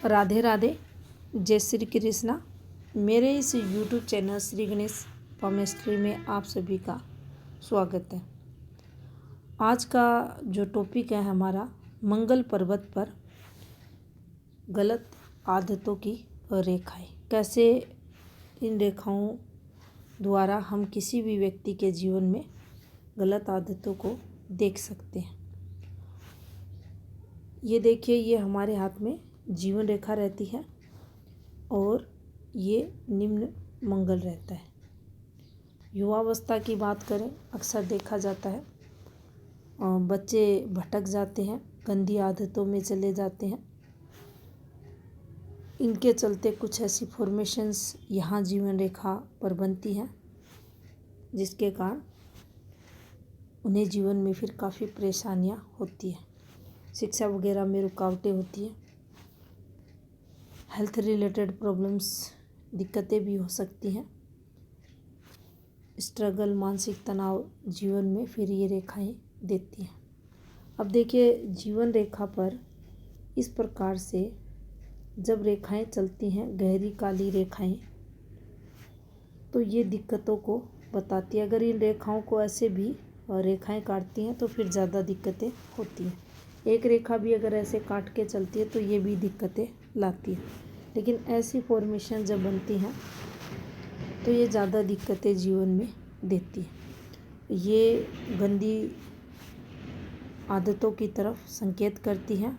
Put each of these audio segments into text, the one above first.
राधे राधे, जय श्री कृष्णा। मेरे इस यूट्यूब चैनल श्री गणेश पॉमेस्ट्री में आप सभी का स्वागत है। आज का जो टॉपिक है हमारा मंगल पर्वत पर गलत आदतों की रेखाएं, कैसे इन रेखाओं द्वारा हम किसी भी व्यक्ति के जीवन में गलत आदतों को देख सकते हैं। ये देखिए, ये हमारे हाथ में जीवन रेखा रहती है और ये निम्न मंगल रहता है। युवावस्था की बात करें, अक्सर देखा जाता है बच्चे भटक जाते हैं, गंदी आदतों में चले जाते हैं। इनके चलते कुछ ऐसी फॉर्मेशंस यहाँ जीवन रेखा पर बनती हैं जिसके कारण उन्हें जीवन में फिर काफ़ी परेशानियाँ होती हैं। शिक्षा वगैरह में रुकावटें होती हैं, हेल्थ रिलेटेड प्रॉब्लम्स, दिक्कतें भी हो सकती हैं। स्ट्रगल, मानसिक तनाव जीवन में फिर ये रेखाएं देती हैं। अब देखिए, जीवन रेखा पर इस प्रकार से जब रेखाएं चलती हैं, गहरी काली रेखाएं, तो ये दिक्कतों को बताती है। अगर इन रेखाओं को ऐसे भी रेखाएं काटती हैं तो फिर ज़्यादा दिक्कतें होती हैं। एक रेखा भी अगर ऐसे काट के चलती है तो ये भी दिक्कतें लाती है। लेकिन ऐसी फॉर्मेशन जब बनती हैं तो ये ज़्यादा दिक्कतें जीवन में देती है। ये गंदी आदतों की तरफ संकेत करती हैं।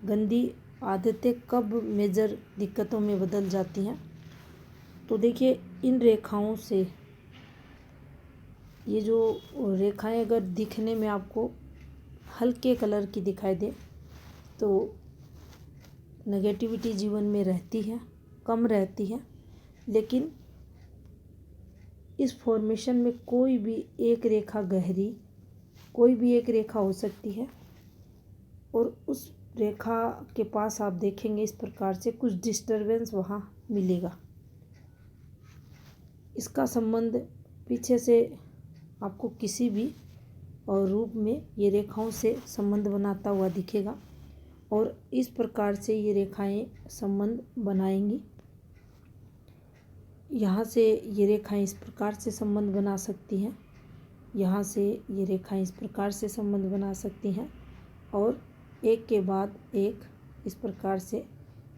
गंदी आदतें कब मेजर दिक्कतों में बदल जाती हैं, तो देखिए, इन रेखाओं से, ये जो रेखाएं अगर दिखने में आपको हल्के कलर की दिखाई दे तो नेगेटिविटी जीवन में रहती है, कम रहती है। लेकिन इस फॉर्मेशन में कोई भी एक रेखा गहरी, कोई भी एक रेखा हो सकती है और उस रेखा के पास आप देखेंगे इस प्रकार से कुछ डिस्टरबेंस वहाँ मिलेगा। इसका संबंध पीछे से आपको किसी भी और रूप में ये रेखाओं से संबंध बनाता हुआ दिखेगा और इस प्रकार से ये रेखाएं संबंध बनाएंगी। यहाँ से ये रेखाएं इस प्रकार से संबंध बना सकती हैं, यहाँ से ये रेखाएं इस प्रकार से संबंध बना सकती हैं और एक के बाद एक इस प्रकार से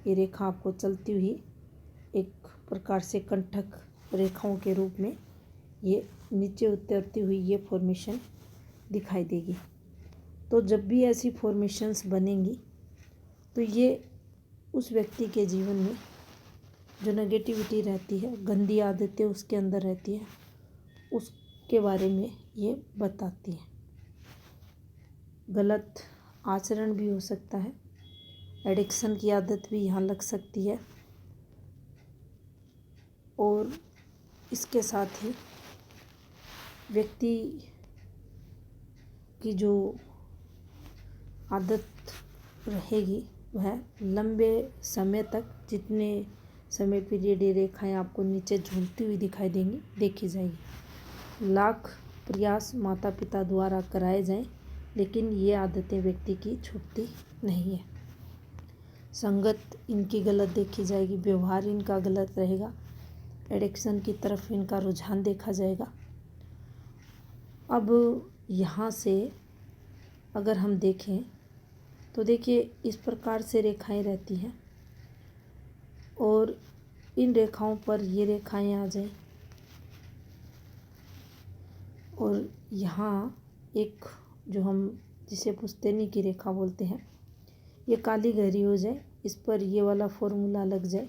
ये रेखा आपको चलती हुई एक प्रकार से कंटक रेखाओं के रूप में ये नीचे उतरती हुई ये फॉर्मेशन दिखाई देगी। तो जब भी ऐसी फॉर्मेशंस बनेंगी तो ये उस व्यक्ति के जीवन में जो नेगेटिविटी रहती है, गंदी आदतें उसके अंदर रहती है, उसके बारे में ये बताती है। गलत आचरण भी हो सकता है, एडिक्शन की आदत भी यहाँ लग सकती है और इसके साथ ही व्यक्ति की जो आदत रहेगी वह लंबे समय तक, जितने समय पीरियड ये रेखाएं आपको नीचे झूलती हुई दिखाई देंगी, देखी जाएगी। लाख प्रयास माता पिता द्वारा कराए जाएं, लेकिन ये आदतें व्यक्ति की छूटती नहीं है। संगत इनकी गलत देखी जाएगी, व्यवहार इनका गलत रहेगा, एडिक्शन की तरफ इनका रुझान देखा जाएगा। अब यहाँ से अगर हम देखें तो देखिए, इस प्रकार से रेखाएं रहती हैं और इन रेखाओं पर ये रेखाएं आ जाएं और यहाँ एक जो हम जिसे पुश्तैनी की रेखा बोलते हैं, ये काली गहरी हो जाए, इस पर ये वाला फॉर्मूला लग जाए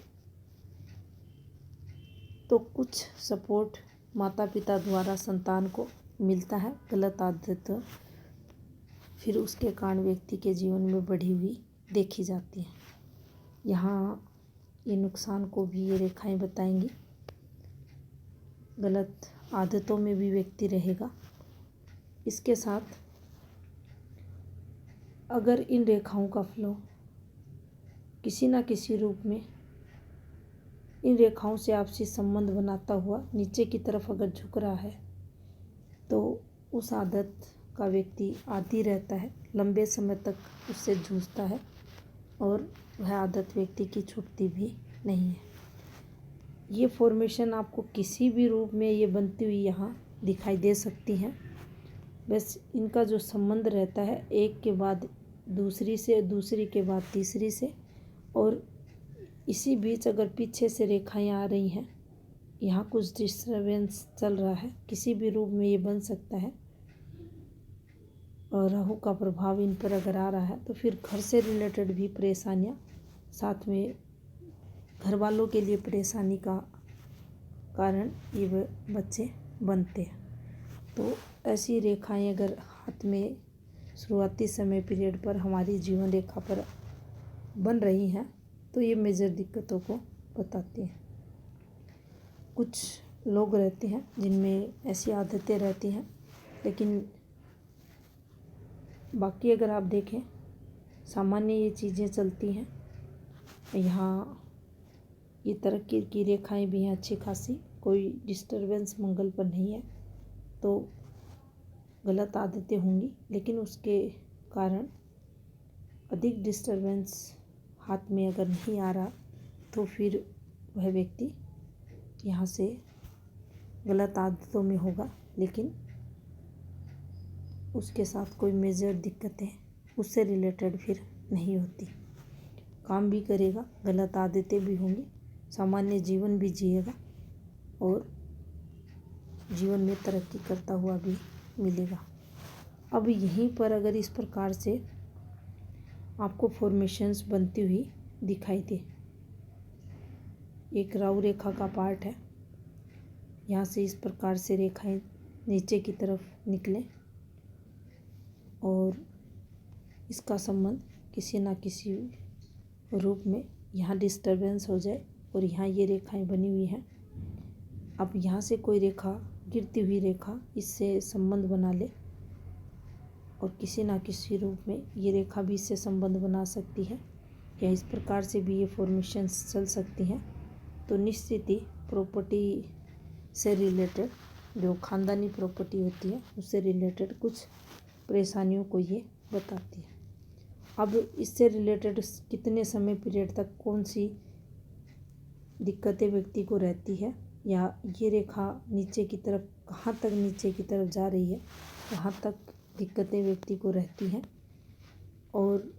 तो कुछ सपोर्ट माता पिता द्वारा संतान को मिलता है। गलत आदत फिर उसके कारण व्यक्ति के जीवन में बढ़ी हुई देखी जाती है। यहाँ ये नुकसान को भी ये रेखाएं बताएंगी। गलत आदतों में भी व्यक्ति रहेगा। इसके साथ अगर इन रेखाओं का फ्लो किसी न किसी रूप में इन रेखाओं से आपसी संबंध बनाता हुआ नीचे की तरफ अगर झुक रहा है तो उस आदत का व्यक्ति आदी रहता है, लंबे समय तक उससे जूझता है और वह आदत व्यक्ति की छूटती भी नहीं है। ये फॉर्मेशन आपको किसी भी रूप में ये बनती हुई यहाँ दिखाई दे सकती हैं। बस इनका जो संबंध रहता है एक के बाद दूसरी से, दूसरी के बाद तीसरी से, और इसी बीच अगर पीछे से रेखाएं आ रही हैं, यहाँ कुछ डिस्टर्बेंस चल रहा है, किसी भी रूप में ये बन सकता है। और राहु का प्रभाव इन पर अगर आ रहा है तो फिर घर से रिलेटेड भी परेशानियाँ, साथ में घर वालों के लिए परेशानी का कारण ये बच्चे बनते हैं। तो ऐसी रेखाएं अगर हाथ में शुरुआती समय पीरियड पर हमारी जीवन रेखा पर बन रही हैं तो ये मेजर दिक्कतों को बताती हैं। कुछ लोग रहते हैं जिनमें ऐसी आदतें रहती हैं, लेकिन बाकी अगर आप देखें सामान्य ये चीज़ें चलती हैं। यहाँ ये तरक्की की रेखाएं भी हैं अच्छी खासी, कोई डिस्टरबेंस मंगल पर नहीं है। तो गलत आदतें होंगी, लेकिन उसके कारण अधिक डिस्टरबेंस हाथ में अगर नहीं आ रहा तो फिर वह व्यक्ति यहाँ से गलत आदतों में होगा, लेकिन उसके साथ कोई मेजर दिक्कतें उससे रिलेटेड फिर नहीं होती। काम भी करेगा, गलत आदतें भी होंगी, सामान्य जीवन भी जिएगा और जीवन में तरक्की करता हुआ भी मिलेगा। अब यहीं पर अगर इस प्रकार से आपको फॉर्मेशंस बनती हुई दिखाई दे, एक राहु रेखा का पार्ट है, यहाँ से इस प्रकार से रेखाएं नीचे की तरफ निकलें और इसका संबंध किसी ना किसी रूप में यहाँ डिस्टरबेंस हो जाए और यहाँ ये रेखाएं बनी हुई हैं। अब यहाँ से कोई रेखा, गिरती हुई रेखा इससे संबंध बना ले और किसी ना किसी रूप में ये रेखा भी इससे संबंध बना सकती है, या इस प्रकार से भी ये फॉर्मेशंस चल सकती हैं। तो निश्चित ही प्रॉपर्टी से रिलेटेड, जो ख़ानदानी प्रॉपर्टी होती है उससे रिलेटेड कुछ परेशानियों को ये बताती है। अब इससे रिलेटेड कितने समय पीरियड तक कौन सी दिक्कतें व्यक्ति को रहती है, या ये रेखा नीचे की तरफ कहाँ तक नीचे की तरफ जा रही है, वहाँ तक दिक्कतें व्यक्ति को रहती हैं। और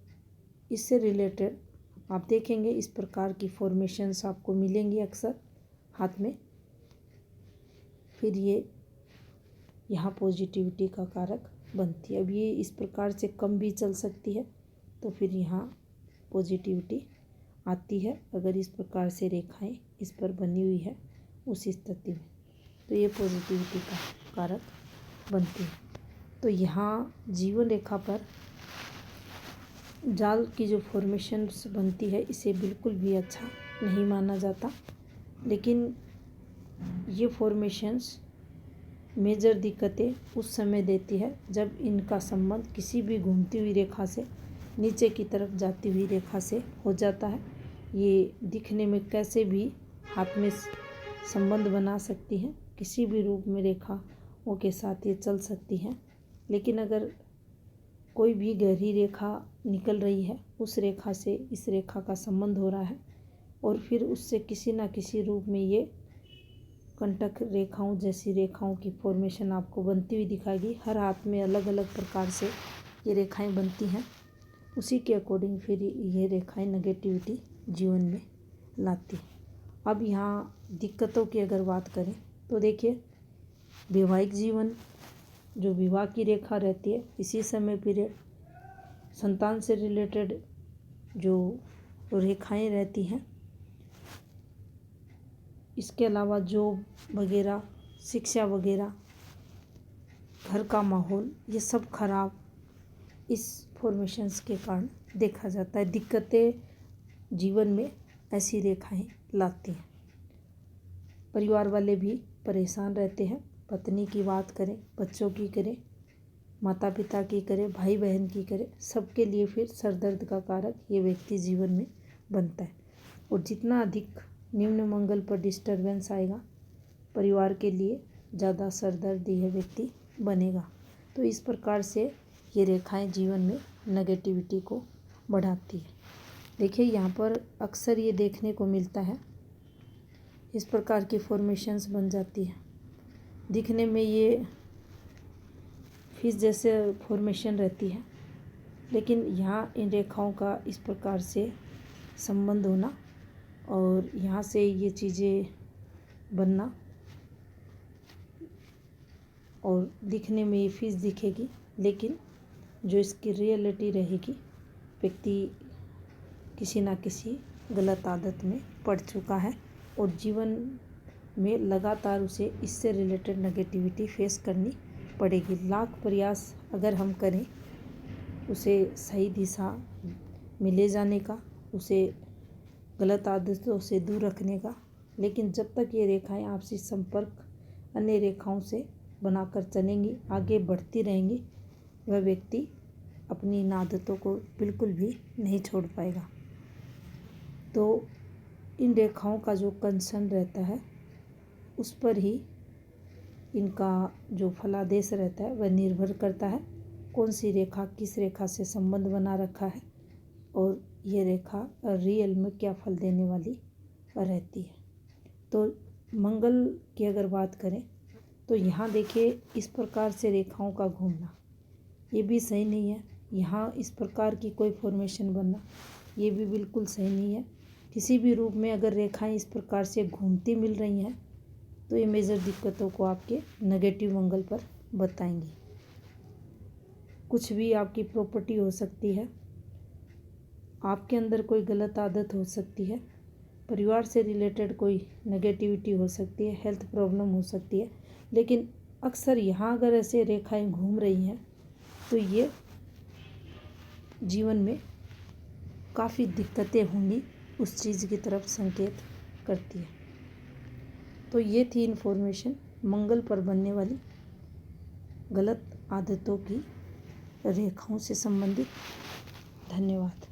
इससे रिलेटेड आप देखेंगे इस प्रकार की फॉर्मेशंस आपको मिलेंगी अक्सर हाथ में, फिर ये यहाँ पॉजिटिविटी का कारक बनती है। अब ये इस प्रकार से कम भी चल सकती है तो फिर यहाँ पॉजिटिविटी आती है, अगर इस प्रकार से रेखाएं इस पर बनी हुई है उस स्थिति में, तो ये पॉजिटिविटी का कारक बनती है। तो यहाँ जीवन रेखा पर जाल की जो फॉर्मेशंस बनती है इसे बिल्कुल भी अच्छा नहीं माना जाता, लेकिन ये फॉर्मेशंस मेजर दिक्कतें उस समय देती है जब इनका संबंध किसी भी घूमती हुई रेखा से, नीचे की तरफ जाती हुई रेखा से हो जाता है। ये दिखने में कैसे भी हाथ में संबंध बना सकती हैं, किसी भी रूप में रेखाओं के साथ ये चल सकती हैं, लेकिन अगर कोई भी गहरी रेखा निकल रही है, उस रेखा से इस रेखा का संबंध हो रहा है और फिर उससे किसी ना किसी रूप में ये कंटक रेखाओं जैसी रेखाओं की फॉर्मेशन आपको बनती हुई दिखाएगी। हर हाथ में अलग अलग प्रकार से ये रेखाएं बनती हैं, उसी के अकॉर्डिंग फिर ये रेखाएं नेगेटिविटी जीवन में लाती हैं। अब यहाँ दिक्कतों की अगर बात करें तो देखिए, वैवाहिक जीवन, जो विवाह की रेखा रहती है इसी समय पीरियड, संतान से रिलेटेड जो रेखाएं रहती हैं, इसके अलावा जॉब वगैरह, शिक्षा वगैरह, घर का माहौल, ये सब खराब इस फॉर्मेशंस के कारण देखा जाता है। दिक्कतें जीवन में ऐसी रेखाएं लाती हैं। परिवार वाले भी परेशान रहते हैं, पत्नी की बात करें, बच्चों की करें, माता पिता की करें, भाई बहन की करें, सबके लिए फिर सर दर्द का कारक ये व्यक्ति जीवन में बनता है। और जितना अधिक निम्न मंगल पर डिस्टरबेंस आएगा, परिवार के लिए ज़्यादा सर दर्द यह व्यक्ति बनेगा। तो इस प्रकार से ये रेखाएं जीवन में नेगेटिविटी को बढ़ाती है। देखिए यहाँ पर अक्सर ये देखने को मिलता है, इस प्रकार की फॉर्मेशंस बन जाती है। दिखने में ये फिश जैसे फॉर्मेशन रहती है, लेकिन यहाँ इन रेखाओं का इस प्रकार से संबंध होना और यहाँ से ये चीज़ें बनना और दिखने में ये फिश दिखेगी, लेकिन जो इसकी रियलिटी रहेगी, व्यक्ति किसी ना किसी गलत आदत में पड़ चुका है और जीवन में लगातार उसे इससे रिलेटेड नेगेटिविटी फेस करनी पड़ेगी। लाख प्रयास अगर हम करें उसे सही दिशा में ले जाने का, उसे गलत आदतों से दूर रखने का, लेकिन जब तक ये रेखाएं आपसी संपर्क अन्य रेखाओं से बनाकर चलेंगी, आगे बढ़ती रहेंगी, वह व्यक्ति अपनी इन आदतों को बिल्कुल भी नहीं छोड़ पाएगा। तो इन रेखाओं का जो कंसर्न रहता है उस पर ही इनका जो फलादेश रहता है वह निर्भर करता है, कौन सी रेखा किस रेखा से संबंध बना रखा है और ये रेखा रियल में क्या फल देने वाली रहती है। तो मंगल की अगर बात करें तो यहाँ देखिए इस प्रकार से रेखाओं का घूमना ये भी सही नहीं है। यहाँ इस प्रकार की कोई फॉर्मेशन बनना ये भी बिल्कुल सही नहीं है। किसी भी रूप में अगर रेखाएं इस प्रकार से घूमती मिल रही हैं तो ये मेजर दिक्कतों को आपके नेगेटिव मंगल पर बताएंगी। कुछ भी आपकी प्रॉपर्टी हो सकती है, आपके अंदर कोई गलत आदत हो सकती है, परिवार से रिलेटेड कोई नेगेटिविटी हो सकती है, हेल्थ प्रॉब्लम हो सकती है, लेकिन अक्सर यहाँ अगर ऐसे रेखाएं घूम रही हैं तो ये जीवन में काफ़ी दिक्कतें होंगी उस चीज़ की तरफ संकेत करती है। तो ये थी इन्फॉर्मेशन मंगल पर बनने वाली गलत आदतों की रेखाओं से संबंधित। धन्यवाद।